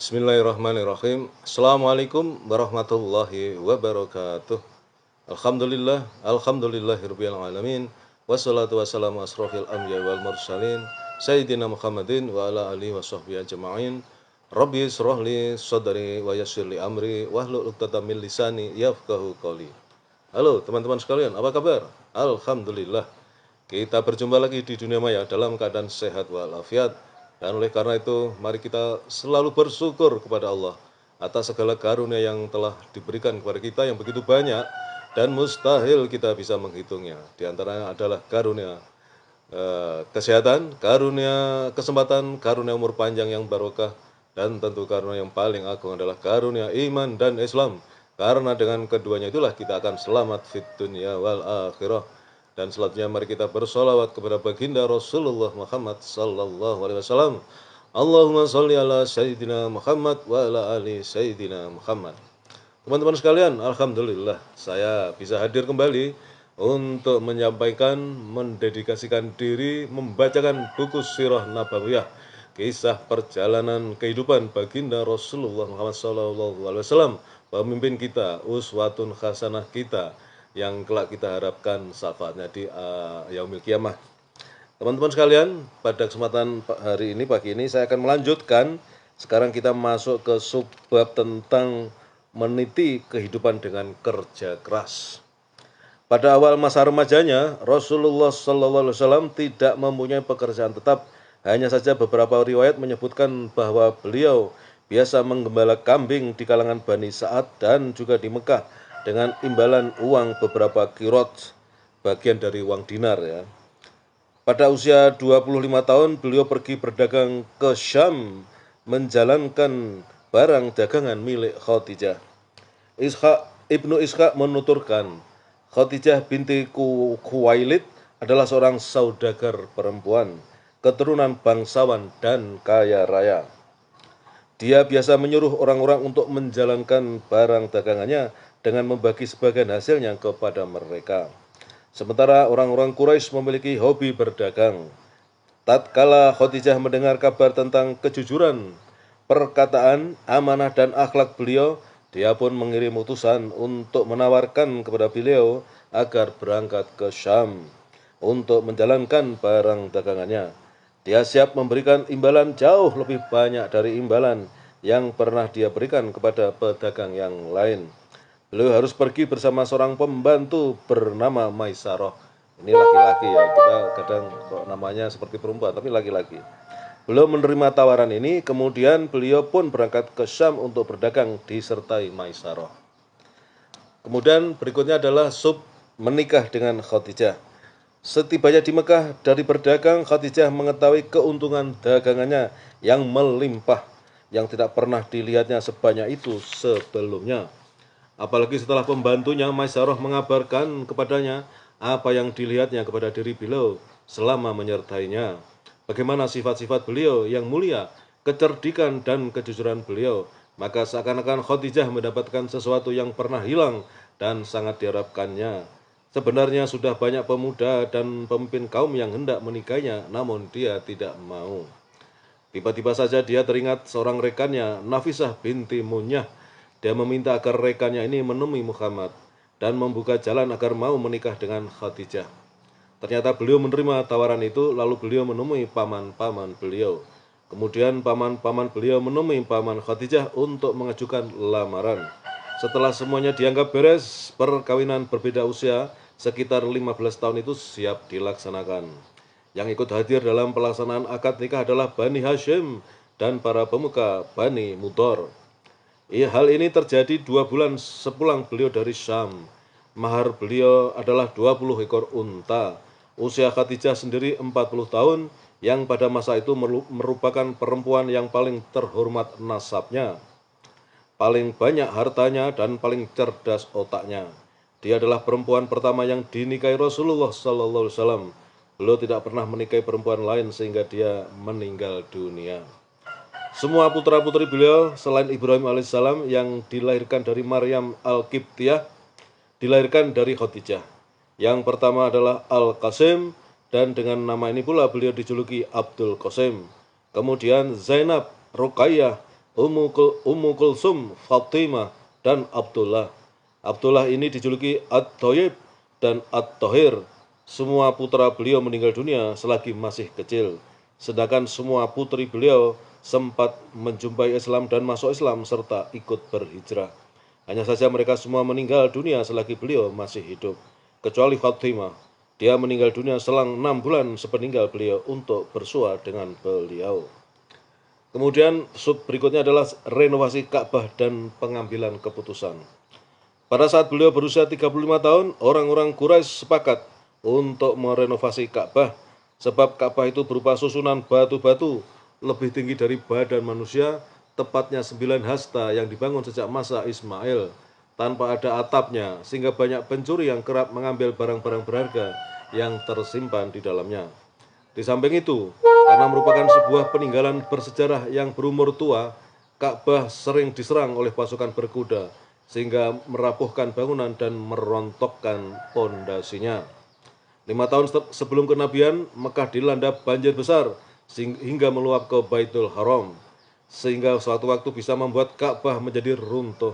Bismillahirrahmanirrahim. Assalamualaikum warahmatullahi wabarakatuh. Alhamdulillahirabbil alamin. Wassalatu wassalamu asrofil anbiya wal mursalin Sayyidina Muhammadin wa ala alihi washabbihi ajma'in. Rabbi israh li sadri wa yassir li amri wahlul 'uqdatam min lisani yafqahu qawli. Halo teman-teman sekalian, apa kabar? Alhamdulillah. Kita berjumpa lagi di dunia maya dalam keadaan sehat walafiat. Dan oleh karena itu, mari kita selalu bersyukur kepada Allah atas segala karunia yang telah diberikan kepada kita yang begitu banyak dan mustahil kita bisa menghitungnya. Di antaranya adalah karunia kesehatan, karunia kesempatan, karunia umur panjang yang barokah, dan tentu karunia yang paling agung adalah karunia iman dan Islam. Karena dengan keduanya itulah kita akan selamat fit dunia wal akhirah. Dan selanjutnya mari kita bersolawat kepada baginda Rasulullah Muhammad sallallahu alaihi wasallam. Allahumma sholli ala sayyidina Muhammad wa ala ali sayyidina Muhammad. Teman-teman sekalian, alhamdulillah saya bisa hadir kembali untuk menyampaikan, mendedikasikan diri membacakan buku Sirah Nabawiyah, kisah perjalanan kehidupan baginda Rasulullah Muhammad sallallahu alaihi wasallam, pemimpin kita, uswatun hasanah kita yang kelak kita harapkan syafaatnya di yaumil kiamah. Teman-teman sekalian, pada kesempatan hari ini, pagi ini saya akan melanjutkan. Sekarang kita masuk ke subbab tentang meniti kehidupan dengan kerja keras. Pada awal masa remajanya, Rasulullah SAW tidak mempunyai pekerjaan tetap. Hanya saja beberapa riwayat menyebutkan bahwa beliau biasa menggembala kambing di kalangan Bani Sa'ad dan juga di Mekah dengan imbalan uang beberapa kirot, bagian dari uang dinar ya. Pada usia 25 tahun beliau pergi berdagang ke Syam menjalankan barang dagangan milik Khadijah. Ibnu Ishaq menuturkan, Khadijah binti Khuwailid adalah seorang saudagar perempuan, keturunan bangsawan dan kaya raya. Dia biasa menyuruh orang-orang untuk menjalankan barang dagangannya dengan membagi sebagian hasilnya kepada mereka. Sementara orang-orang Quraisy memiliki hobi berdagang. Tatkala Khadijah mendengar kabar tentang kejujuran, perkataan, amanah dan akhlak beliau, dia pun mengirim utusan untuk menawarkan kepada beliau agar berangkat ke Syam untuk menjalankan barang dagangannya. Dia siap memberikan imbalan jauh lebih banyak dari imbalan yang pernah dia berikan kepada pedagang yang lain. Beliau harus pergi bersama seorang pembantu bernama Maisarah. Ini laki-laki ya, kita kadang kok namanya seperti perempuan, tapi laki-laki. Beliau menerima tawaran ini, kemudian beliau pun berangkat ke Syam untuk berdagang disertai Maisarah. Kemudian berikutnya adalah menikah dengan Khadijah. Setibanya di Mekah dari berdagang, Khadijah mengetahui keuntungan dagangannya yang melimpah, yang tidak pernah dilihatnya sebanyak itu sebelumnya. Apalagi setelah pembantunya Maisarah mengabarkan kepadanya apa yang dilihatnya kepada diri beliau selama menyertainya. Bagaimana sifat-sifat beliau yang mulia, kecerdikan dan kejujuran beliau. Maka seakan-akan Khadijah mendapatkan sesuatu yang pernah hilang dan sangat diharapkannya. Sebenarnya sudah banyak pemuda dan pemimpin kaum yang hendak menikahinya, namun dia tidak mau. Tiba-tiba saja dia teringat seorang rekannya, Nafisah binti Munyah. Dia meminta agar rekannya ini menemui Muhammad dan membuka jalan agar mau menikah dengan Khadijah. Ternyata beliau menerima tawaran itu, lalu beliau menemui paman-paman beliau. Kemudian paman-paman beliau menemui paman Khadijah untuk mengajukan lamaran. Setelah semuanya dianggap beres, perkawinan berbeda usia sekitar 15 tahun itu siap dilaksanakan. Yang ikut hadir dalam pelaksanaan akad nikah adalah Bani Hashim dan para pemuka Bani Mudhar. Hal ini terjadi 2 bulan sepulang beliau dari Syam. Mahar beliau adalah 20 ekor unta. Usia Khadijah sendiri 40 tahun, yang pada masa itu merupakan perempuan yang paling terhormat nasabnya, paling banyak hartanya dan paling cerdas otaknya. Dia adalah perempuan pertama yang dinikahi Rasulullah SAW. Beliau tidak pernah menikahi perempuan lain sehingga dia meninggal dunia. Semua putra-putri beliau selain Ibrahim alaihissalam yang dilahirkan dari Maryam al-Qibtiyah dilahirkan dari Khadijah. Yang pertama adalah Al-Qasim, dan dengan nama ini pula beliau dijuluki Abdul Qasim. Kemudian Zainab, Ruqayyah, Ummu Kulsum, Fatimah, dan Abdullah. Abdullah ini dijuluki At-Thayyib dan At-Thahir. Semua putra beliau meninggal dunia selagi masih kecil. Sedangkan semua putri beliau sempat menjumpai Islam dan masuk Islam serta ikut berhijrah. Hanya saja mereka semua meninggal dunia selagi beliau masih hidup. Kecuali Fatimah. Dia meninggal dunia selang 6 bulan sepeninggal beliau untuk bersua dengan beliau. Kemudian sub berikutnya adalah renovasi Ka'bah dan pengambilan keputusan. Pada saat beliau berusia 35 tahun, orang-orang Quraisy sepakat untuk merenovasi Ka'bah. Sebab Ka'bah itu berupa susunan batu-batu lebih tinggi dari badan manusia, tepatnya 9 hasta yang dibangun sejak masa Ismail, tanpa ada atapnya, sehingga banyak pencuri yang kerap mengambil barang-barang berharga yang tersimpan di dalamnya. Di samping itu, karena merupakan sebuah peninggalan bersejarah yang berumur tua, Ka'bah sering diserang oleh pasukan berkuda, sehingga merapuhkan bangunan dan merontokkan pondasinya. 5 tahun sebelum kenabian, Mekah dilanda banjir besar hingga meluap ke Baitul Haram, sehingga suatu waktu bisa membuat Ka'bah menjadi runtuh.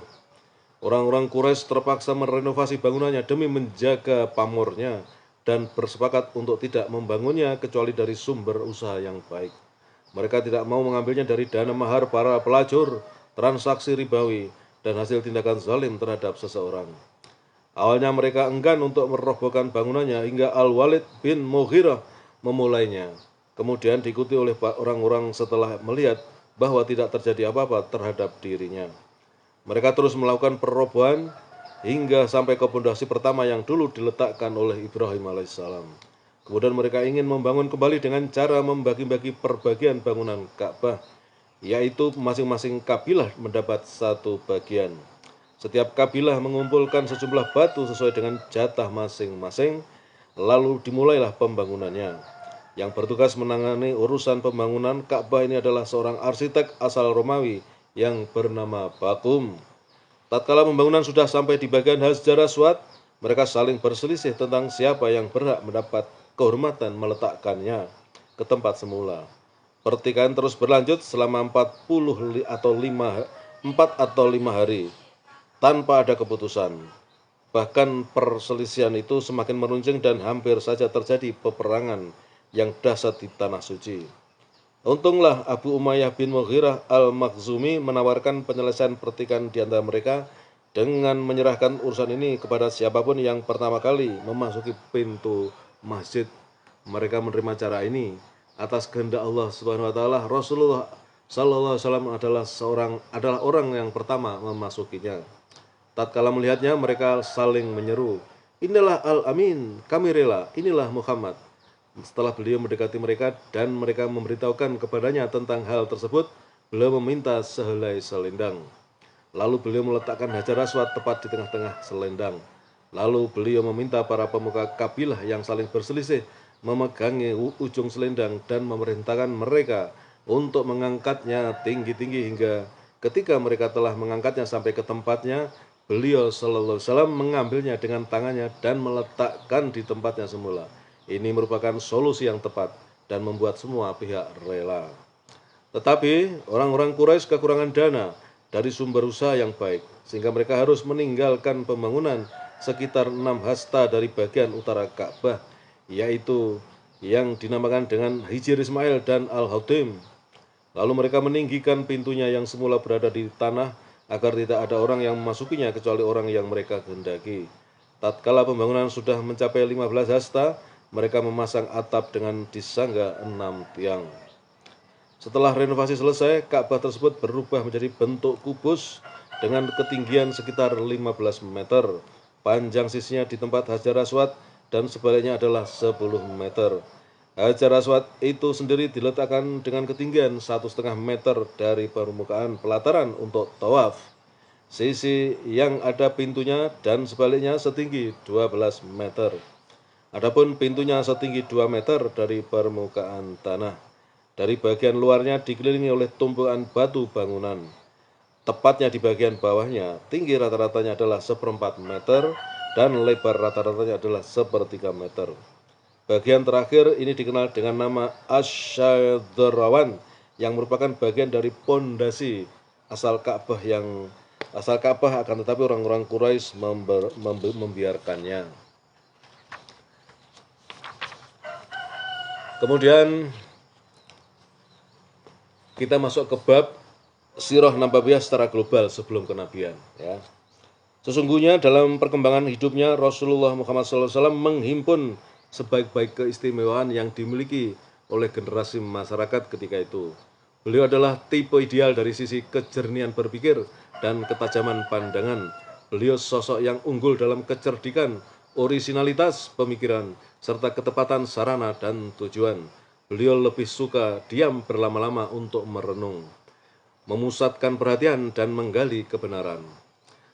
Orang-orang Quraisy terpaksa merenovasi bangunannya demi menjaga pamornya dan bersepakat untuk tidak membangunnya kecuali dari sumber usaha yang baik. Mereka tidak mau mengambilnya dari dana mahar para pelacur, transaksi ribawi, dan hasil tindakan zalim terhadap seseorang. Awalnya mereka enggan untuk merobohkan bangunannya hingga Al-Walid bin Mughirah memulainya. Kemudian diikuti oleh orang-orang setelah melihat bahwa tidak terjadi apa-apa terhadap dirinya. Mereka terus melakukan perobohan hingga sampai ke pondasi pertama yang dulu diletakkan oleh Ibrahim alaihissalam. Kemudian mereka ingin membangun kembali dengan cara membagi-bagi perbagian bangunan Ka'bah, yaitu masing-masing kabilah mendapat satu bagian. Setiap kabilah mengumpulkan sejumlah batu sesuai dengan jatah masing-masing, lalu dimulailah pembangunannya. Yang bertugas menangani urusan pembangunan Ka'bah ini adalah seorang arsitek asal Romawi yang bernama Bakum. Tatkala pembangunan sudah sampai di bagian Hajar Aswad, mereka saling berselisih tentang siapa yang berhak mendapat kehormatan meletakkannya ke tempat semula. Pertikaian terus berlanjut selama 4 atau 5 hari tanpa ada keputusan. Bahkan perselisihan itu semakin meruncing dan hampir saja terjadi peperangan yang dahsyat di tanah suci. Untunglah Abu Umayyah bin Mughirah al-Makhzumi menawarkan penyelesaian pertikaian di antara mereka dengan menyerahkan urusan ini kepada siapapun yang pertama kali memasuki pintu masjid. Mereka menerima cara ini atas kehendak Allah Subhanahu wa taala. Rasulullah sallallahu alaihi wasallam adalah orang yang pertama memasukinya. Tatkala melihatnya, mereka saling menyeru, "Inilah Al-Amin, kami rela, inilah Muhammad." Setelah beliau mendekati mereka dan mereka memberitahukan kepadanya tentang hal tersebut, beliau meminta sehelai selendang. Lalu beliau meletakkan Hajar Aswad tepat di tengah-tengah selendang. Lalu beliau meminta para pemuka kabilah yang saling berselisih memegangi ujung selendang dan memerintahkan mereka untuk mengangkatnya tinggi-tinggi hingga ketika mereka telah mengangkatnya sampai ke tempatnya, beliau sallallahu alaihi wasallam mengambilnya dengan tangannya dan meletakkan di tempatnya semula. Ini merupakan solusi yang tepat dan membuat semua pihak rela. Tetapi orang-orang Quraisy kekurangan dana dari sumber usaha yang baik, sehingga mereka harus meninggalkan pembangunan sekitar 6 hasta dari bagian utara Ka'bah, yaitu yang dinamakan dengan Hijr Ismail dan Al-Hautim. Lalu mereka meninggikan pintunya yang semula berada di tanah agar tidak ada orang yang memasukinya kecuali orang yang mereka kehendaki. Tatkala pembangunan sudah mencapai 15 hasta, mereka memasang atap dengan disangga 6 tiang. Setelah renovasi selesai, Ka'bah tersebut berubah menjadi bentuk kubus dengan ketinggian sekitar 15 meter. Panjang sisinya di tempat Hajar Aswad dan sebaliknya adalah 10 meter. Hajar Aswad itu sendiri diletakkan dengan ketinggian 1,5 meter dari permukaan pelataran untuk tawaf. Sisi yang ada pintunya dan sebaliknya setinggi 12 meter. Adapun pintunya setinggi 2 meter dari permukaan tanah. Dari bagian luarnya dikelilingi oleh tumpukan batu bangunan. Tepatnya di bagian bawahnya, tinggi rata-ratanya adalah 1/4 meter dan lebar rata-ratanya adalah 1/3 meter. Bagian terakhir ini dikenal dengan nama Asyadarawan yang merupakan bagian dari pondasi asal Ka'bah akan tetapi orang-orang Quraisy membiarkannya. Kemudian kita masuk ke bab sirah nabawiyah secara global sebelum kenabian. Ya. Sesungguhnya dalam perkembangan hidupnya Rasulullah Muhammad SAW menghimpun sebaik-baik keistimewaan yang dimiliki oleh generasi masyarakat ketika itu. Beliau adalah tipe ideal dari sisi kejernihan berpikir dan ketajaman pandangan. Beliau sosok yang unggul dalam kecerdikan, orisinalitas pemikiran, serta ketepatan sarana dan tujuan. Beliau lebih suka diam berlama-lama untuk merenung, memusatkan perhatian dan menggali kebenaran.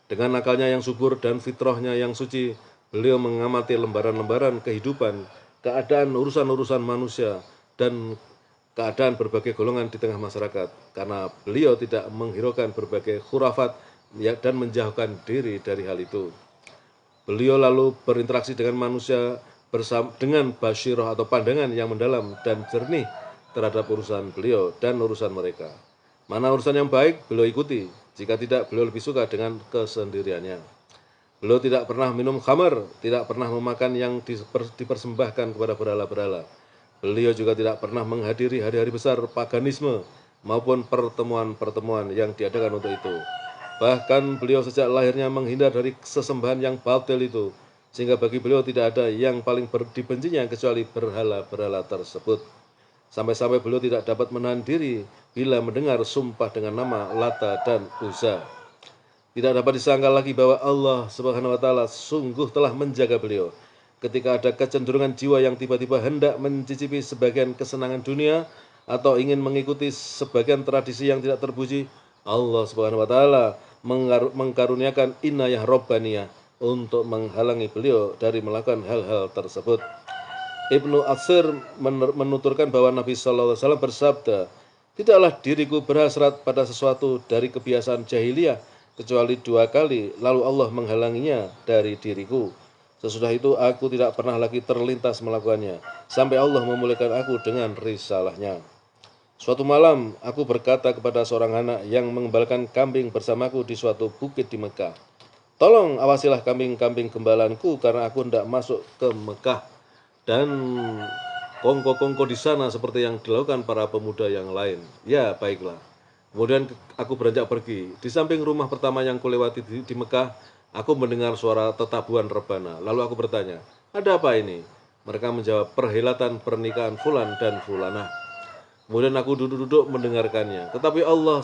Dengan akalnya yang subur dan fitrahnya yang suci, beliau mengamati lembaran-lembaran kehidupan, keadaan urusan-urusan manusia, dan keadaan berbagai golongan di tengah masyarakat. Karena beliau tidak menghiraukan berbagai khurafat dan menjauhkan diri dari hal itu. Beliau lalu berinteraksi dengan manusia dengan basyirah atau pandangan yang mendalam dan jernih terhadap urusan beliau dan urusan mereka. Mana urusan yang baik, beliau ikuti. Jika tidak, beliau lebih suka dengan kesendiriannya. Beliau tidak pernah minum khamar, tidak pernah memakan yang dipersembahkan kepada berhala-berhala. Beliau juga tidak pernah menghadiri hari-hari besar paganisme maupun pertemuan-pertemuan yang diadakan untuk itu. Bahkan beliau sejak lahirnya menghindar dari sesembahan yang batil itu, sehingga bagi beliau tidak ada yang paling dibencinya kecuali berhala-berhala tersebut. Sampai-sampai beliau tidak dapat menahan diri bila mendengar sumpah dengan nama Lata dan Uzza. Tidak dapat disangka lagi bahwa Allah Subhanahu wa taala sungguh telah menjaga beliau. Ketika ada kecenderungan jiwa yang tiba-tiba hendak mencicipi sebagian kesenangan dunia atau ingin mengikuti sebagian tradisi yang tidak terpuji, Allah Subhanahu wa taala mengkaruniakan inayah robbaniyah untuk menghalangi beliau dari melakukan hal-hal tersebut. Ibnu Atsir menuturkan bahwa Nabi SAW bersabda, "Tidaklah diriku berhasrat pada sesuatu dari kebiasaan jahiliyah kecuali 2 kali, lalu Allah menghalanginya dari diriku. Sesudah itu aku tidak pernah lagi terlintas melakukannya, sampai Allah memulihkan aku dengan risalahnya. Suatu malam aku berkata kepada seorang anak yang mengembalakan kambing bersamaku di suatu bukit di Mekah, 'Tolong awasilah kambing-kambing gembalanku karena aku hendak masuk ke Mekah dan kongko-kongko di sana seperti yang dilakukan para pemuda yang lain.' Ya, baiklah. Kemudian aku beranjak pergi. Di samping rumah pertama yang kulewati di Mekah, aku mendengar suara tetabuhan rebana. Lalu aku bertanya, 'Ada apa ini?' Mereka menjawab, 'Perhelatan pernikahan Fulan dan Fulanah.' Kemudian aku duduk-duduk mendengarkannya. Tetapi Allah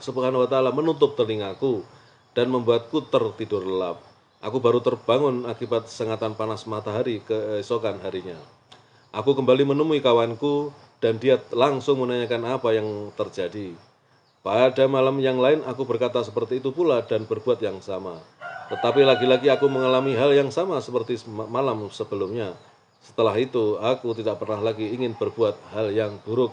Subhanahu wa taala menutup telingaku dan membuatku tertidur lelap. Aku baru terbangun akibat sengatan panas matahari keesokan harinya. Aku kembali menemui kawanku dan dia langsung menanyakan apa yang terjadi. Pada malam yang lain aku berkata seperti itu pula dan berbuat yang sama. Tetapi lagi-lagi aku mengalami hal yang sama seperti malam sebelumnya. Setelah itu aku tidak pernah lagi ingin berbuat hal yang buruk.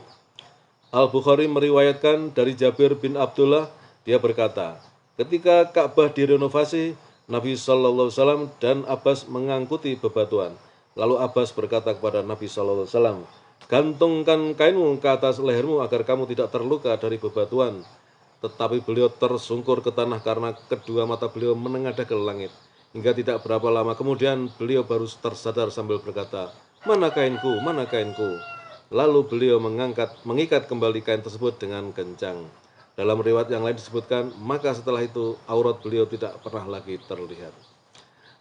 Al-Bukhari meriwayatkan dari Jabir bin Abdullah, dia berkata, ketika Ka'bah direnovasi, Nabi SAW dan Abbas mengangkuti bebatuan. Lalu Abbas berkata kepada Nabi SAW, "Gantungkan kainmu ke atas lehermu agar kamu tidak terluka dari bebatuan." Tetapi beliau tersungkur ke tanah karena kedua mata beliau menengadah ke langit. Hingga tidak berapa lama kemudian beliau baru tersadar sambil berkata, "Mana kainku? Mana kainku?" Lalu beliau mengikat kembali kain tersebut dengan kencang. Dalam riwayat yang lain disebutkan, maka setelah itu aurat beliau tidak pernah lagi terlihat.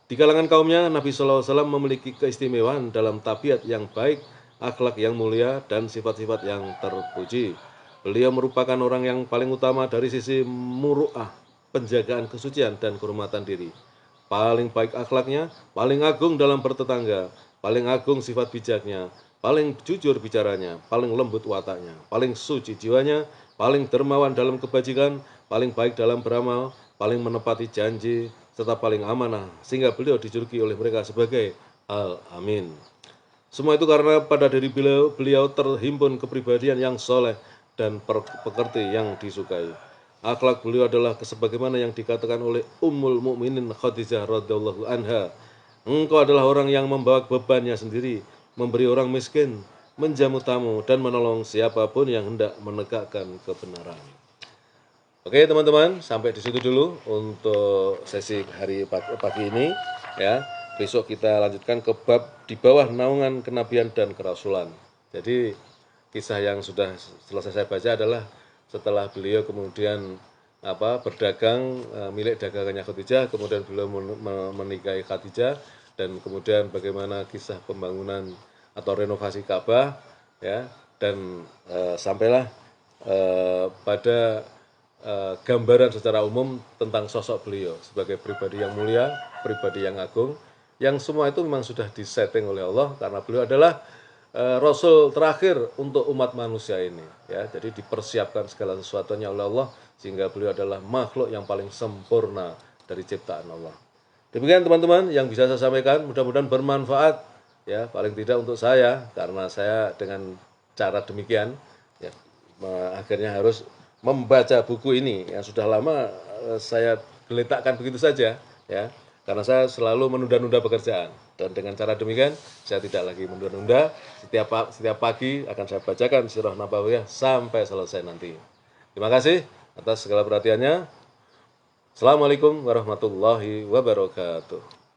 Di kalangan kaumnya, Nabi SAW memiliki keistimewaan dalam tabiat yang baik, akhlak yang mulia, dan sifat-sifat yang terpuji. Beliau merupakan orang yang paling utama dari sisi muru'ah, penjagaan kesucian dan kehormatan diri. Paling baik akhlaknya, paling agung dalam bertetangga, paling agung sifat bijaknya, paling jujur bicaranya, paling lembut wataknya, paling suci jiwanya, paling dermawan dalam kebajikan, paling baik dalam beramal, paling menepati janji, serta paling amanah, sehingga beliau dijuluki oleh mereka sebagai Al-Amin. Semua itu karena pada diri beliau terhimpun kepribadian yang soleh dan pekerti yang disukai. Akhlak beliau adalah sebagaimana yang dikatakan oleh Ummul Mukminin Khadijah radhiyallahu anha, "Engkau adalah orang yang membawa bebannya sendiri, memberi orang miskin, menjamu tamu, dan menolong siapapun yang hendak menegakkan kebenaran." Oke teman-teman, sampai di situ dulu untuk sesi pagi ini ya. Besok kita lanjutkan ke bab di bawah naungan kenabian dan kerasulan. Jadi kisah yang sudah selesai saya baca adalah setelah beliau kemudian berdagang milik dagangannya Khadijah, kemudian beliau menikahi Khadijah, dan kemudian bagaimana kisah pembangunan atau renovasi Ka'bah ya, dan sampailah pada gambaran secara umum tentang sosok beliau sebagai pribadi yang mulia, pribadi yang agung, yang semua itu memang sudah disetting oleh Allah karena beliau adalah Rasul terakhir untuk umat manusia ini. Ya, jadi dipersiapkan segala sesuatunya oleh Allah sehingga beliau adalah makhluk yang paling sempurna dari ciptaan Allah. Demikian teman-teman yang bisa saya sampaikan, mudah-mudahan bermanfaat ya, paling tidak untuk saya karena saya dengan cara demikian ya, akhirnya harus membaca buku ini yang sudah lama saya geletakkan begitu saja ya, karena saya selalu menunda-nunda pekerjaan, dan dengan cara demikian saya tidak lagi menunda-nunda. Setiap pagi akan saya bacakan Sirah Nabawiyah sampai selesai nanti. Terima kasih atas segala perhatiannya. Assalamualaikum warahmatullahi wabarakatuh.